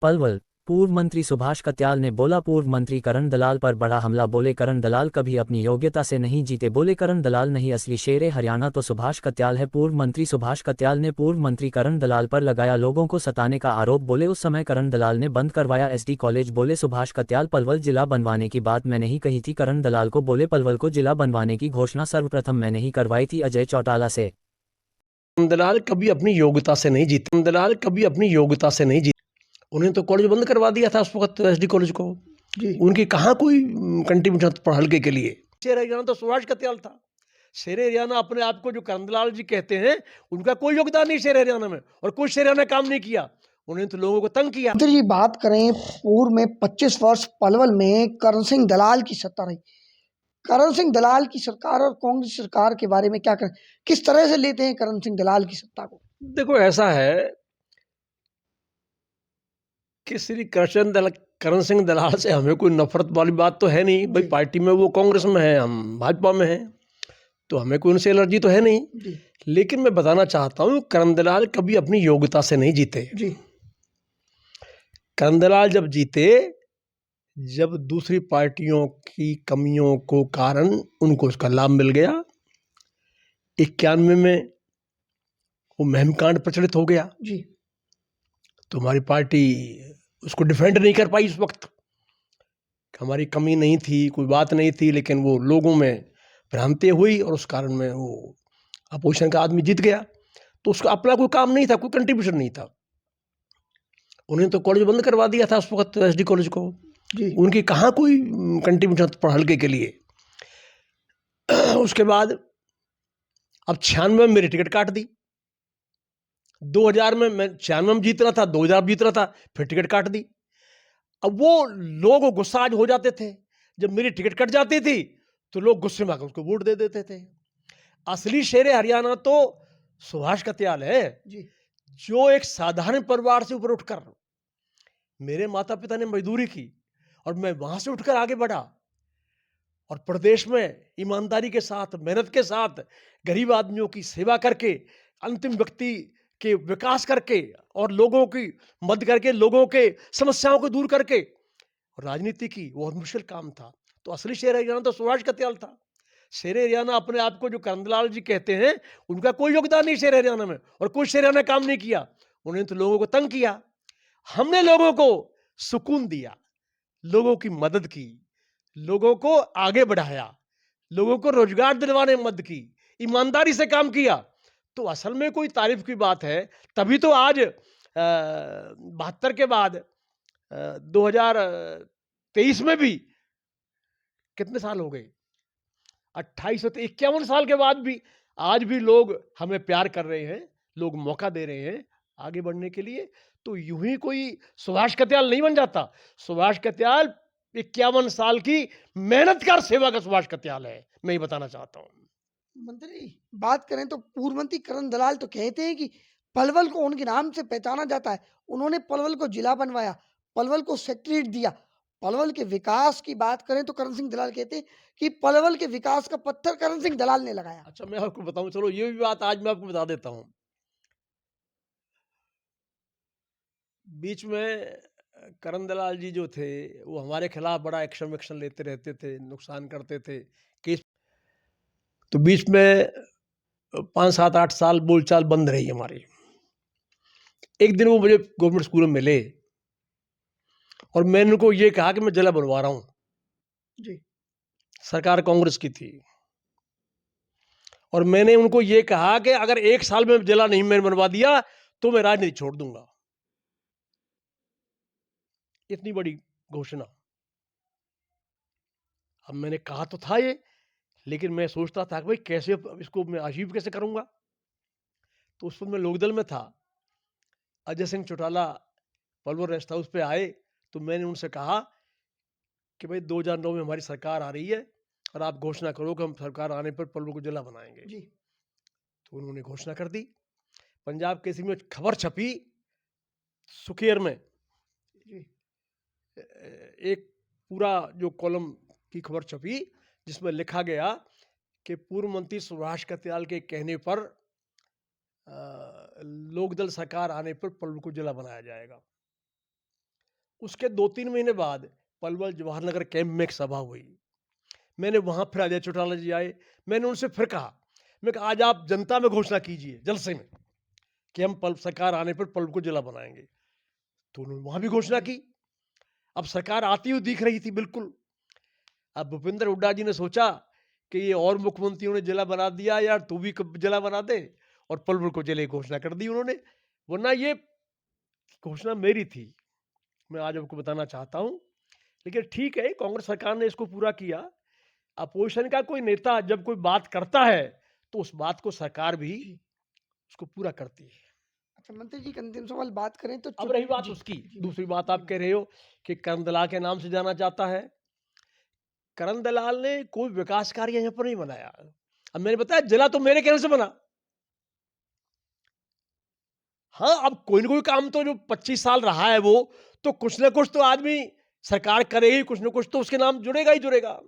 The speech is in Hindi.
पलवल पूर्व मंत्री सुभाष कत्याल ने बोला पूर्व मंत्री करण दलाल पर बड़ा हमला। बोले करण दलाल कभी अपनी योग्यता से नहीं जीते। बोले करण दलाल नहीं असली शेर हरियाणा तो सुभाष कत्याल है। पूर्व मंत्री सुभाष कत्याल ने पूर्व मंत्री करण दलाल पर लगाया लोगों को सताने का आरोप। बोले उस समय करण दलाल ने बंद करवाया एसडी कॉलेज। बोले सुभाष कत्याल पलवल जिला बनवाने की बात मैं नहीं कही थी करण दलाल को। बोले पलवल को जिला बनवाने की घोषणा सर्वप्रथम मैंने ही करवाई थी। अजय चौटाला से दलाल कभी अपनी योग्यता से नहीं जीते। दलाल कभी अपनी योग्यता से नहीं जीते। उन्हें तो कॉलेज बंद करवा दिया था उस वक्त एसडी कॉलेज को जी। उनकी कहाँ कोई कंट्रीब्यूशन पढ़ हल्के के लिए। शेर हरियाणा तो सुभाष कत्याल था। शेर हरियाणा अपने आप को जो करण दलाल जी कहते हैं उनका कोई योगदान नहीं शेर हरियाणा में, और कोई शेर हरियाणा काम नहीं किया। उन्होंने तो लोगों को तंग किया। जी बात करें पूर्व में 25 वर्ष पलवल में करण सिंह दलाल की सत्ता रही। करण सिंह दलाल की सरकार और कांग्रेस सरकार के बारे में क्या करें, किस तरह से लेते हैं करण सिंह दलाल की सत्ता को? देखो ऐसा है कि श्री करण सिंह दलाल से हमें कोई नफरत वाली बात तो है नहीं भाई। पार्टी में वो कांग्रेस में है, हम भाजपा में हैं, तो हमें कोई उनसे एलर्जी तो है नहीं। लेकिन मैं बताना चाहता हूँ करण दलाल कभी अपनी योग्यता से नहीं जीते जी। करण दलाल जब जीते, जब दूसरी पार्टियों की कमियों को कारण उनको उसका लाभ मिल गया। 91 में वो महमकांड प्रचलित हो गया जी, तो हमारी पार्टी उसको डिफेंड नहीं कर पाई उस वक्त। हमारी कमी नहीं थी, कोई बात नहीं थी, लेकिन वो लोगों में भ्रांति हुई और उस कारण में वो अपोजिशन का आदमी जीत गया। तो उसका अपना कोई काम नहीं था, कोई कंट्रीब्यूशन नहीं था। उन्हें तो कॉलेज बंद करवा दिया था उस वक्त एसडी कॉलेज को जी। उनकी कहाँ कोई कंट्रीब्यूशन पढ़ हल्के के लिए। उसके बाद अब 96 में मेरी टिकट काट दी। 2000 में मैं 96 में जीत रहा था, 2000 जीत रहा था, फिर टिकट काट दी। अब वो लोग गुस्सा आज हो जाते थे, जब मेरी टिकट कट जाती थी तो लोग गुस्से में आकर उसको वोट दे देते थे। असली शेर हरियाणा तो सुभाष कत्याल है जी, जो एक साधारण परिवार से ऊपर उठकर, मेरे माता पिता ने मजदूरी की और मैं वहां से उठकर आगे बढ़ा और प्रदेश में ईमानदारी के साथ, मेहनत के साथ गरीब आदमियों की सेवा करके, अंतिम व्यक्ति के विकास करके और लोगों की मदद करके, लोगों के समस्याओं को दूर करके राजनीति की, बहुत मुश्किल काम था। तो असली शेर हरियाणा तो सुभाष कत्याल था। शेर हरियाणा अपने आप को जो करण दलाल जी कहते हैं उनका कोई योगदान नहीं शेर हरियाणा में, और कोई शेर हरियाणा काम नहीं किया। उन्होंने तो लोगों को तंग किया। हमने लोगों को सुकून दिया, लोगों की मदद की, लोगों को आगे बढ़ाया, लोगों को रोजगार दिलवाने में मदद की, ईमानदारी से काम किया। तो असल में कोई तारीफ की बात है। तभी तो आज 72 के बाद 2023 में भी कितने साल हो गए, 51 साल के बाद भी आज भी लोग हमें प्यार कर रहे हैं, लोग मौका दे रहे हैं आगे बढ़ने के लिए। तो यूं ही कोई सुभाष कत्याल नहीं बन जाता। सुभाष कत्याल 51 साल की मेहनतकार सेवा का सुभाष कत्याल है, मैं ये बताना चाहता हूं। मंत्री बात करें तो पूर्व मंत्री करण दलाल तो कहते हैं कि पलवल को उनके नाम से पहचाना जाता है। उन्होंने पलवल को जिला बनवाया, पलवल को सेक्रेटरीट दिया। पलवल के विकास की बात करें तो करण सिंह दलाल कहते हैं कि पलवल के विकास का पत्थर करण सिंह दलाल ने लगाया। अच्छा, मैं आपको बताऊं, चलो ये भी बात आज मैं आपको बता देता हूं। बीच में करण दलाल जी जो थे वो हमारे खिलाफ बड़ा एक्शन लेते रहते थे, नुकसान करते थे, केस। तो बीच में 5, 7, 8 साल बोलचाल बंद रही हमारी। एक दिन वो मुझे गवर्नमेंट स्कूल में मिले और मैंने उनको ये कहा कि मैं जिला बनवा रहा हूं जी। सरकार कांग्रेस की थी और मैंने उनको ये कहा कि अगर 1 साल में जिला नहीं मैंने बनवा दिया तो मैं राजनीति छोड़ दूंगा। इतनी बड़ी घोषणा। अब मैंने कहा तो था ये, लेकिन मैं सोचता था कि भाई कैसे इसको मैं अचीव कैसे करूंगा। तो उस वक्त मैं लोकदल में था। अजय सिंह चौटाला पलवल रेस्ट हाउस पे आए तो मैंने उनसे कहा कि भाई 2009 में हमारी सरकार आ रही है और आप घोषणा करो कि हम सरकार आने पर पलवल को जिला बनाएंगे जी। तो उन्होंने घोषणा कर दी। पंजाब केसरी में खबर छपी, सुखेर में एक पूरा जो कॉलम की खबर छपी जिसमें लिखा गया कि पूर्व मंत्री सुभाष कत्याल के कहने पर लोकदल सरकार आने पर पलवल को जिला बनाया जाएगा। उसके 2-3 महीने बाद पलवल जवाहर नगर कैंप में एक सभा हुई। मैंने वहां फिर अजय चौटाला जी आए, मैंने उनसे फिर कहा, मैं कहा आज आप जनता में घोषणा कीजिए जलसे में कि हम सरकार आने पर पलवल को जिला बनाएंगे। तो उन्होंने वहां भी घोषणा की। अब सरकार आती हुई दिख रही थी बिल्कुल। अब भूपेंद्र हुड्डा जी ने सोचा कि ये और मुख्यमंत्रियों ने जिला बना दिया, यार तू भी जिला बना दे, और पलवल को जिले की घोषणा कर दी उन्होंने। वरना ये घोषणा मेरी थी, मैं आज आपको बताना चाहता हूं। लेकिन ठीक है, कांग्रेस सरकार ने इसको पूरा किया। अपोजिशन का कोई नेता जब कोई बात करता है तो उस बात को सरकार भी उसको पूरा करती है। अच्छा मंत्री जी, एक अंतिम सवाल बात करें तो अब रही बात जी, उसकी, जी, दूसरी बात आप कह रहे हो कि करण दलाल के नाम से जाना जाता है। करण दलाल ने कोई विकास कार्य यहाँ पर नहीं बनाया। अब मैंने बताया जिला तो मेरे कहने से बना। हाँ, अब कोई ना कोई काम तो जो 25 साल रहा है वो तो कुछ ना कुछ तो आदमी सरकार करेगी, कुछ ना कुछ तो उसके नाम जुड़ेगा ही जुड़ेगा।